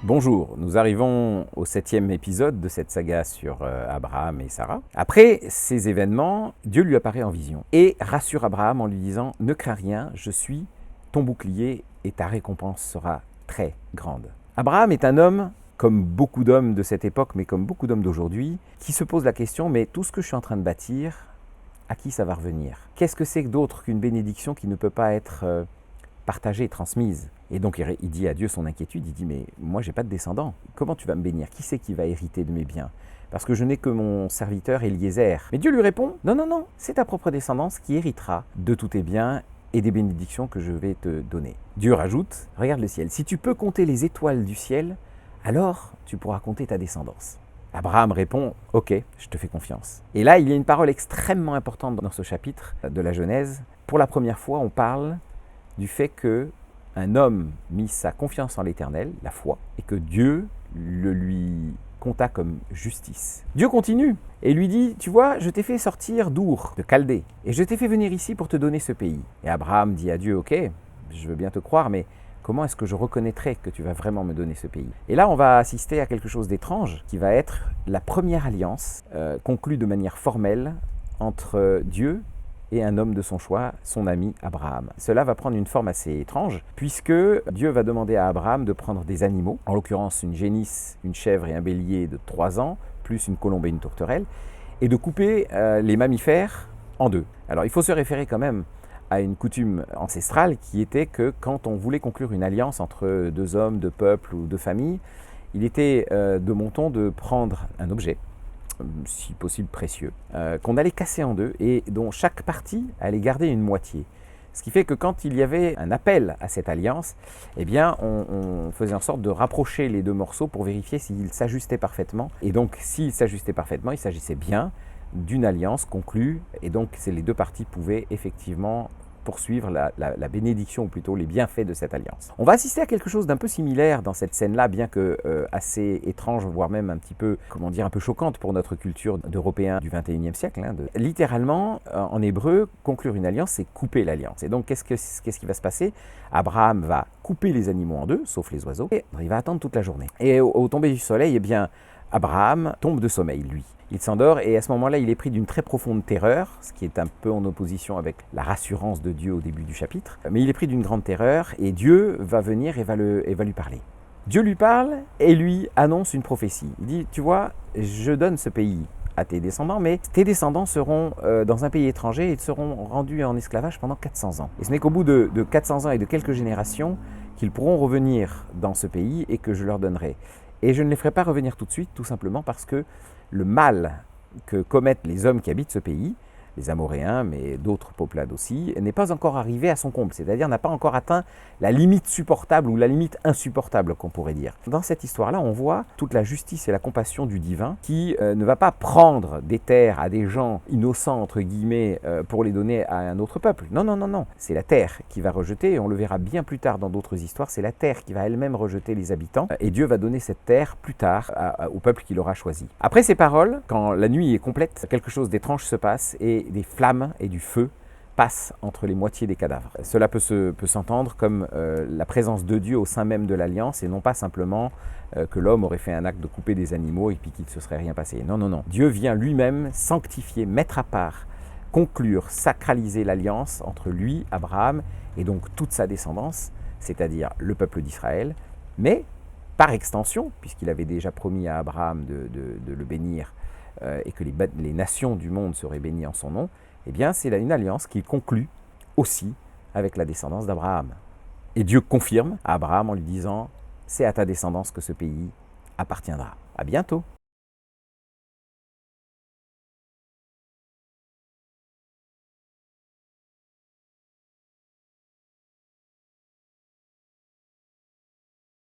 Bonjour, nous arrivons au 7e épisode de cette saga sur Abraham et Sarah. Après ces événements, Dieu lui apparaît en vision et rassure Abraham en lui disant « Ne crains rien, je suis ton bouclier et ta récompense sera très grande ». Abraham est un homme, comme beaucoup d'hommes de cette époque, mais comme beaucoup d'hommes d'aujourd'hui, qui se pose la question « Mais tout ce que je suis en train de bâtir, à qui ça va revenir ? Qu'est-ce que c'est d'autre qu'une bénédiction qui ne peut pas être partagée et transmise ?» Et donc il dit à Dieu son inquiétude, il dit « Mais moi j'ai pas de descendant, comment tu vas me bénir ? Qui c'est qui va hériter de mes biens ? Parce que je n'ai que mon serviteur Eliezer. » Mais Dieu lui répond « Non, c'est ta propre descendance qui héritera de tous tes biens et des bénédictions que je vais te donner. » Dieu rajoute « Regarde le ciel, si tu peux compter les étoiles du ciel, alors tu pourras compter ta descendance. » Abraham répond « Ok, je te fais confiance. » Et là, il y a une parole extrêmement importante dans ce chapitre de la Genèse. Pour la première fois, on parle du fait que un homme mit sa confiance en l'Éternel, la foi, et que Dieu le lui compta comme justice. Dieu continue et lui dit « Tu vois, je t'ai fait sortir d'Our, de Chaldée, et je t'ai fait venir ici pour te donner ce pays. » Et Abraham dit à Dieu « Ok, je veux bien te croire, mais comment est-ce que je reconnaîtrai que tu vas vraiment me donner ce pays ?» Et là, on va assister à quelque chose d'étrange, qui va être la première alliance conclue de manière formelle entre Dieu et un homme de son choix, son ami Abraham. Cela va prendre une forme assez étrange, puisque Dieu va demander à Abraham de prendre des animaux, en l'occurrence une génisse, une chèvre et un bélier de 3 ans, plus une colombe et une tourterelle, et de couper les mammifères en deux. Alors il faut se référer quand même à une coutume ancestrale qui était que quand on voulait conclure une alliance entre deux hommes, deux peuples ou deux familles, il était de bon ton de prendre un objet, si possible précieux, qu'on allait casser en deux et dont chaque partie allait garder une moitié. Ce qui fait que quand il y avait un appel à cette alliance, eh bien, on faisait en sorte de rapprocher les deux morceaux pour vérifier s'ils s'ajustaient parfaitement. Et donc, s'ils s'ajustaient parfaitement, il s'agissait bien d'une alliance conclue. Et donc, les deux parties pouvaient effectivement poursuivre la bénédiction, ou plutôt les bienfaits de cette alliance. On va assister à quelque chose d'un peu similaire dans cette scène-là, bien que assez étrange, voire même un petit peu, un peu choquante pour notre culture d'Européens du 21e siècle. Littéralement, en hébreu, conclure une alliance, c'est couper l'alliance. Et donc, qu'est-ce qui va se passer ? Abraham va couper les animaux en deux, sauf les oiseaux, et il va attendre toute la journée. Et au tomber du soleil, eh bien, Abraham tombe de sommeil, lui. Il s'endort et à ce moment-là, il est pris d'une très profonde terreur, ce qui est un peu en opposition avec la rassurance de Dieu au début du chapitre. Mais il est pris d'une grande terreur et Dieu va venir et va lui parler. Dieu lui parle et lui annonce une prophétie. Il dit, tu vois, je donne ce pays à tes descendants, mais tes descendants seront dans un pays étranger et ils seront rendus en esclavage pendant 400 ans. Et ce n'est qu'au bout de 400 ans et de quelques générations qu'ils pourront revenir dans ce pays et que je leur donnerai. Et je ne les ferai pas revenir tout de suite, tout simplement parce que le mal que commettent les hommes qui habitent ce pays, les Amoréens, mais d'autres peuplades aussi, n'est pas encore arrivé à son comble, c'est-à-dire n'a pas encore atteint la limite supportable ou la limite insupportable, qu'on pourrait dire. Dans cette histoire-là, on voit toute la justice et la compassion du divin qui ne va pas prendre des terres à des gens innocents, entre guillemets, pour les donner à un autre peuple. Non. C'est la terre qui va rejeter, et on le verra bien plus tard dans d'autres histoires, c'est la terre qui va elle-même rejeter les habitants, et Dieu va donner cette terre plus tard au peuple qu'il aura choisi. Après ces paroles, quand la nuit est complète, quelque chose d'étrange se passe, et des flammes et du feu passent entre les moitiés des cadavres. Cela peut s'entendre comme la présence de Dieu au sein même de l'alliance et non pas simplement que l'homme aurait fait un acte de couper des animaux et puis qu'il ne se serait rien passé. Non. Dieu vient lui-même sanctifier, mettre à part, conclure, sacraliser l'alliance entre lui, Abraham, et donc toute sa descendance, c'est-à-dire le peuple d'Israël, mais par extension, puisqu'il avait déjà promis à Abraham de le bénir et que les nations du monde seraient bénies en son nom, eh bien c'est une alliance qu'il conclut aussi avec la descendance d'Abraham. Et Dieu confirme à Abraham en lui disant « C'est à ta descendance que ce pays appartiendra. » À bientôt.